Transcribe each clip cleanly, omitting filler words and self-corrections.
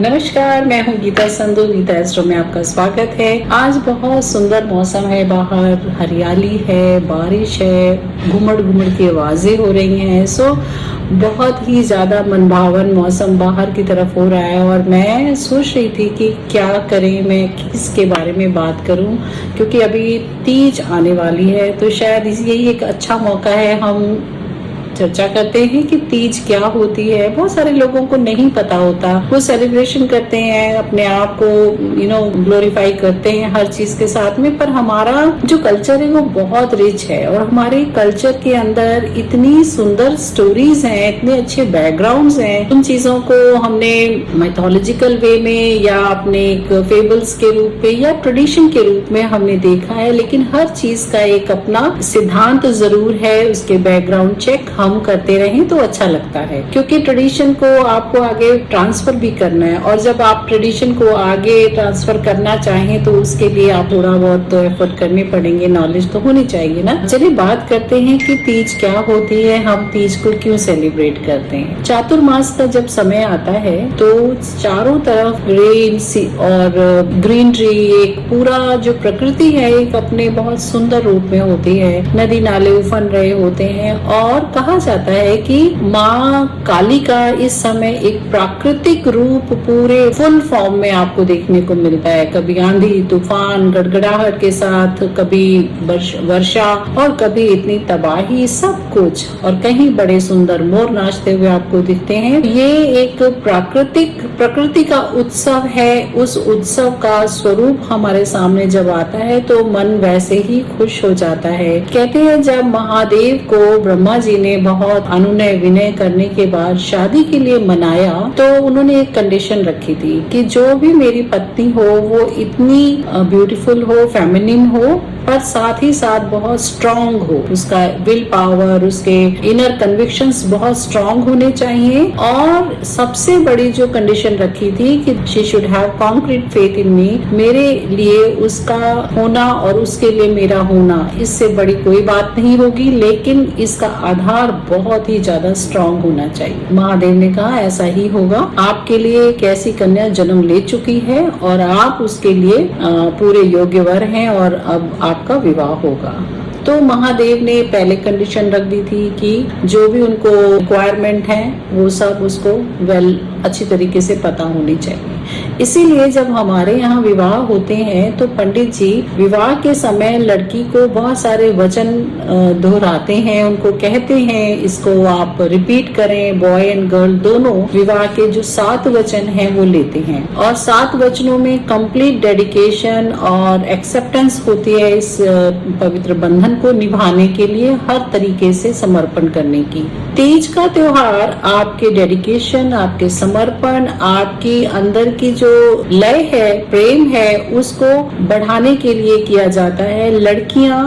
नमस्कार, मैं हूँ गीता संधू। गीता एस्ट्रो में आपका स्वागत है। आज बहुत सुंदर मौसम है, बाहर हरियाली है, बारिश है, घुमड़ घुमड़ की आवाजें हो रही हैं। बहुत ही ज़्यादा मनभावन मौसम बाहर की तरफ हो रहा है और मैं सोच रही थी कि क्या करें, मैं किसके बारे में बात करूं, क्योंकि अभी तीज आने वाली है। तो शायद यही एक अच्छा मौका है हम चर्चा करते हैं कि तीज क्या होती है। बहुत सारे लोगों को नहीं पता होता, वो सेलिब्रेशन करते हैं, अपने आप को ग्लोरीफाई करते हैं हर चीज के साथ में। पर हमारा जो कल्चर है वो बहुत रिच है और हमारे कल्चर के अंदर इतनी सुंदर स्टोरीज हैं, इतने अच्छे बैकग्राउंड्स हैं। उन चीजों को हमने माइथोलॉजिकल वे में या अपने एक फेबल्स के रूप में या ट्रेडिशन के रूप में हमने देखा है, लेकिन हर चीज का एक अपना सिद्धांत जरूर है। उसके बैकग्राउंड चेक हम करते रहें तो अच्छा लगता है, क्योंकि ट्रेडिशन को आपको आगे ट्रांसफर भी करना है और जब आप ट्रेडिशन को आगे ट्रांसफर करना चाहें तो उसके लिए आप थोड़ा बहुत तो एफर्ट करने पड़ेंगे, नॉलेज तो होनी चाहिए ना। चलिए बात करते हैं कि तीज क्या होती है, हम तीज को क्यों सेलिब्रेट करते हैं। चातुर्मास का जब समय आता है तो चारों तरफ ग्रीन और ग्रीनरी, एक पूरा जो प्रकृति है एक अपने बहुत सुंदर रूप में होती है। नदी नाले उफन रहे होते हैं और कहा जाता है कि माँ काली का इस समय एक प्राकृतिक रूप पूरे फुल फॉर्म में आपको देखने को मिलता है। कभी आंधी तूफान गड़गड़ाहट के साथ, कभी वर्षा और कभी इतनी तबाही, सब कुछ। और कहीं बड़े सुंदर मोर नाचते हुए आपको दिखते हैं। ये एक प्रकृति का उत्सव है। उस उत्सव का स्वरूप हमारे सामने जब आता है तो मन वैसे ही खुश हो जाता है। कहते हैं जब महादेव को ब्रह्मा जी ने बहुत अनुनय विनय करने के बाद शादी के लिए मनाया तो उन्होंने एक कंडीशन रखी थी कि जो भी मेरी पत्नी हो वो इतनी ब्यूटीफुल हो, फेमिनिन हो, पर साथ ही साथ बहुत स्ट्रांग हो। उसका विल पावर, उसके इनर कन्विक्शंस बहुत स्ट्रांग होने चाहिए। और सबसे बड़ी जो कंडीशन रखी थी कि she should have concrete faith in me, मेरे लिए उसका होना और उसके लिए मेरा होना, इससे बड़ी कोई बात नहीं होगी, लेकिन इसका आधार बहुत ही ज्यादा स्ट्रांग होना चाहिए। महादेव ने कहा ऐसा ही होगा। आपके लिए एक ऐसी कन्या जन्म ले चुकी है और आप उसके लिए पूरे योग्य वर हैं और अब आपका विवाह होगा। तो महादेव ने पहले कंडीशन रख दी थी कि जो भी उनको रिक्वायरमेंट है वो सब उसको अच्छी तरीके से पता होनी चाहिए। इसीलिए जब हमारे यहाँ विवाह होते हैं तो पंडित जी विवाह के समय लड़की को बहुत सारे वचन दोहराते हैं, उनको कहते हैं इसको आप रिपीट करें। बॉय एंड गर्ल दोनों विवाह के जो 7 वचन हैं वो लेते हैं और 7 वचनों में कंप्लीट डेडिकेशन और एक्सेप्टेंस होती है इस पवित्र बंधन को निभाने के लिए, हर तरीके से समर्पण करने की। तीज का त्योहार आपके डेडिकेशन, आपके समर्पण, आपकी अंदर की जो लय है, प्रेम है, उसको बढ़ाने के लिए किया जाता है। लड़कियां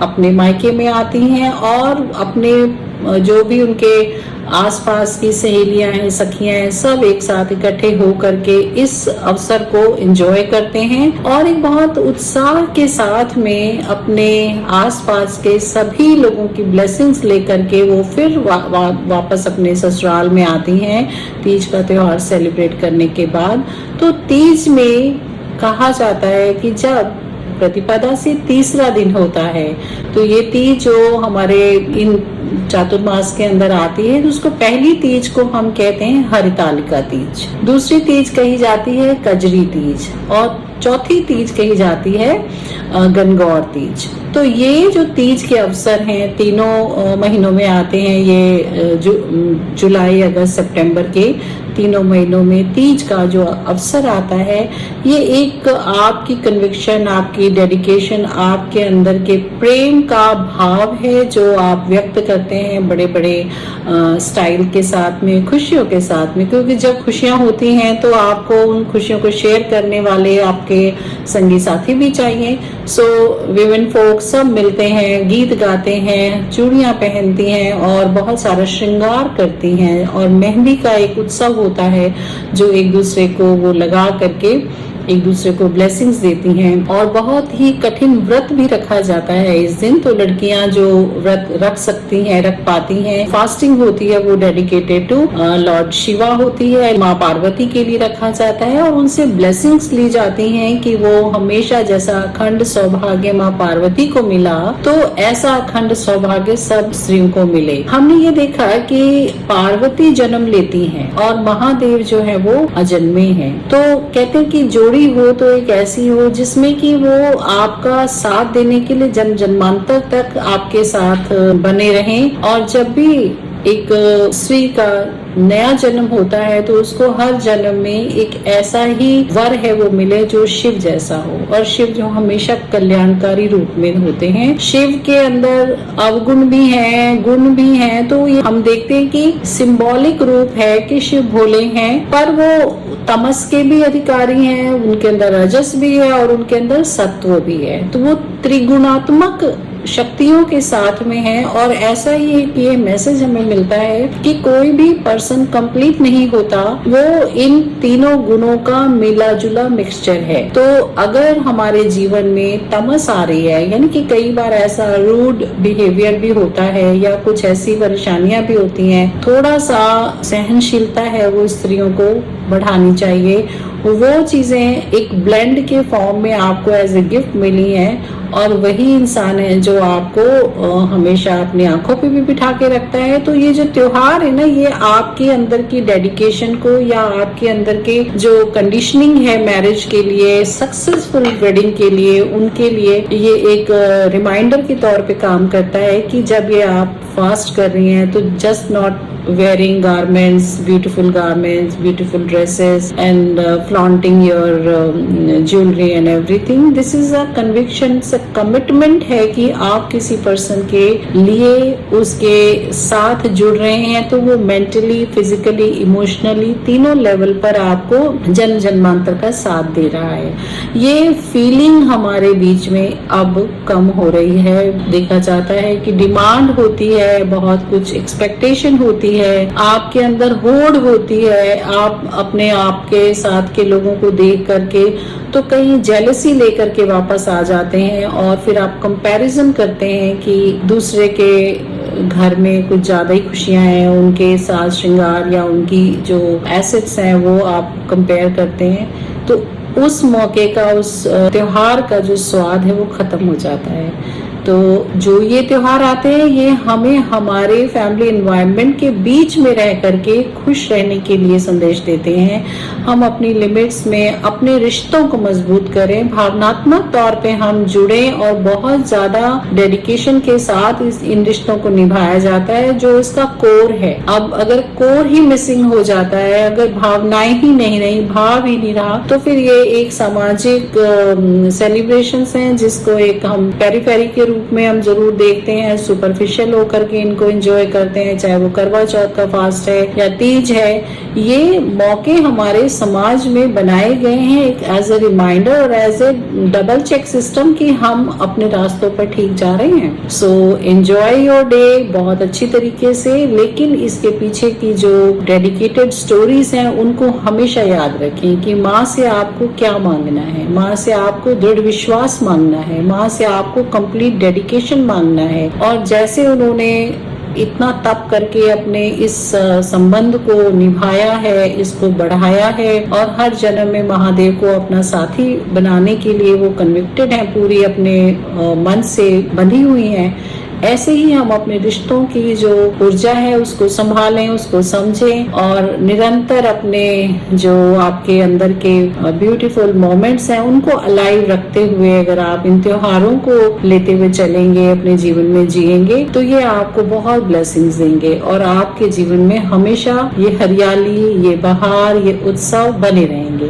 अपने मायके में आती हैं और अपने जो भी उनके आसपास की सहेलियां हैं, सखियां हैं, सब एक साथ इकट्ठे हो करके इस अवसर को एंजॉय करते हैं और एक बहुत उत्साह के साथ में अपने आसपास के सभी लोगों की ब्लेसिंग्स लेकर के वो फिर वापस अपने ससुराल में आती हैं तीज का त्योहार सेलिब्रेट करने के बाद। तो तीज में कहा जाता है कि जब प्रतिपदा से तीसरा दिन होता है तो ये तीज जो हमारे इन चातुर्मास के अंदर आती है तो उसको पहली तीज को हम कहते हैं हरितालिका तीज, दूसरी तीज कही जाती है कजरी तीज और चौथी तीज कही जाती है गणगौर तीज। तो ये जो तीज के अवसर हैं तीनों महीनों में आते हैं। ये जुलाई अगस्त सितंबर के तीनों महीनों में तीज का जो अवसर आता है, ये एक आपकी कन्विक्शन, आपकी डेडिकेशन, आपके अंदर के प्रेम का भाव है जो आप व्यक्त करते हैं बड़े बड़े स्टाइल के साथ में, खुशियों के साथ में। क्योंकि जब खुशियां होती हैं तो आपको उन खुशियों को शेयर करने वाले आपके संगी साथी भी चाहिए। सो विमेन फोक सब मिलते हैं, गीत गाते हैं, चूड़ियां पहनती हैं और बहुत सारा श्रृंगार करती हैं और मेहंदी का एक उत्सव होता है जो एक दूसरे को वो लगा करके एक दूसरे को ब्लेसिंग्स देती हैं और बहुत ही कठिन व्रत भी रखा जाता है इस दिन। तो लड़कियां जो व्रत रख सकती हैं, रख पाती हैं, फास्टिंग होती है वो डेडिकेटेड टू लॉर्ड शिवा होती है, माँ पार्वती के लिए रखा जाता है और उनसे ब्लेसिंग्स ली जाती हैं कि वो हमेशा जैसा अखंड सौभाग्य माँ पार्वती को मिला तो ऐसा अखंड सौभाग्य सब स्त्रियों को मिले। हमने ये देखा कि पार्वती जन्म लेती हैं और महादेव जो है वो अजन्मे हैं। तो कहते हैं कि जोड़ी हो तो एक ऐसी हो जिसमें कि वो आपका साथ देने के लिए जन्म जन्मांतर तक आपके साथ बने रहें और जब भी एक स्त्री का नया जन्म होता है तो उसको हर जन्म में एक ऐसा ही वर है वो मिले जो शिव जैसा हो। और शिव जो हमेशा कल्याणकारी रूप में होते हैं, शिव के अंदर अवगुण भी हैं, गुण भी हैं। तो ये हम देखते हैं कि सिंबॉलिक रूप है कि शिव भोले हैं पर वो तमस के भी अधिकारी हैं, उनके अंदर रजस भी है और उनके अंदर सत्व भी है। तो वो त्रिगुणात्मक शक्तियों के साथ में है। और ऐसा ही एक ये मैसेज हमें मिलता है कि कोई भी पर्सन कंप्लीट नहीं होता, वो इन तीनों गुणों का मिला जुला मिक्सचर है। तो अगर हमारे जीवन में तमस आ रही है, यानी कि कई बार ऐसा रूड बिहेवियर भी होता है या कुछ ऐसी परेशानियां भी होती हैं, थोड़ा सा सहनशीलता है वो स्त्रियों को बढ़ानी चाहिए। वो चीजें एक ब्लेंड के फॉर्म में आपको एज ए गिफ्ट मिली हैं और वही इंसान है जो आपको हमेशा अपनी आंखों पे भी बिठा के रखता है। तो ये जो त्योहार है ना, ये आपके अंदर की डेडिकेशन को या आपके अंदर के जो कंडीशनिंग है मैरिज के लिए, सक्सेसफुल वेडिंग के लिए, उनके लिए ये एक रिमाइंडर के तौर पे काम करता है कि जब ये आप फास्ट कर रही हैं तो just not wearing garments, beautiful dresses and flaunting your jewelry and everything. This is a conviction, it's a commitment है कि आप किसी पर्सन के लिए उसके साथ जुड़ रहे हैं तो वो मेंटली, फिजिकली, इमोशनली तीनों लेवल पर आपको जन्म जन्मांतर का साथ दे रहा है। ये फीलिंग हमारे बीच में अब कम हो रही है। देखा जाता है कि डिमांड होती है, बहुत कुछ एक्सपेक्टेशन होती है, आपके अंदर होड़ होती है, आप अपने आप के साथ के लोगों को देख करके तो कहीं जेलसी लेकर के वापस आ जाते हैं और फिर आप कंपैरिजन करते हैं कि दूसरे के घर में कुछ ज्यादा ही खुशियां हैं, उनके साथ श्रृंगार या उनकी जो एसेट्स हैं वो आप कंपेयर करते हैं। तो उस मौके का, उस त्योहार का जो स्वाद है वो खत्म हो जाता है। तो जो ये त्योहार आते हैं ये हमें हमारे फैमिली एनवायरनमेंट के बीच में रह करके खुश रहने के लिए संदेश देते हैं। हम अपनी लिमिट्स में अपने रिश्तों को मजबूत करें, भावनात्मक तौर पे हम जुड़े और बहुत ज्यादा डेडिकेशन के साथ इन रिश्तों को निभाया जाता है जो इसका कोर है। अब अगर कोर ही मिसिंग हो जाता है, अगर भावनाएं ही नहीं रही, भाव ही नहीं रहा, तो फिर ये एक सामाजिक सेलिब्रेशंस हैं जिसको एक हम पेरीफेरी के रूप में हम जरूर देखते हैं, सुपरफिशियल होकर के इनको एंजॉय करते हैं, चाहे वो करवा चौथ का फास्ट है या तीज है। ये मौके हमारे समाज में बनाए गए हैं एक एज ए रिमाइंडर और as a double check system कि हम अपने रास्तों पर ठीक जा रहे हैं। सो एंजॉय योर डे बहुत अच्छी तरीके से, लेकिन इसके पीछे की जो डेडिकेटेड स्टोरीज हैं उनको हमेशा याद रखें कि माँ से आपको क्या मांगना है, माँ से आपको दृढ़ विश्वास मांगना है, माँ से आपको कंप्लीट डेडिकेशन मांगना है। और जैसे उन्होंने इतना तप करके अपने इस संबंध को निभाया है, इसको बढ़ाया है और हर जन्म में महादेव को अपना साथी बनाने के लिए वो कन्विक्टेड है, पूरी अपने मन से बंधी हुई हैं, ऐसे ही हम अपने रिश्तों की जो ऊर्जा है उसको संभालें, उसको समझें और निरंतर अपने जो आपके अंदर के ब्यूटीफुल मोमेंट्स हैं उनको अलाइव रखते हुए अगर आप इन त्योहारों को लेते हुए चलेंगे, अपने जीवन में जिएंगे, तो ये आपको बहुत ब्लेसिंग्स देंगे और आपके जीवन में हमेशा ये हरियाली, ये बहार, ये उत्सव बने रहेंगे।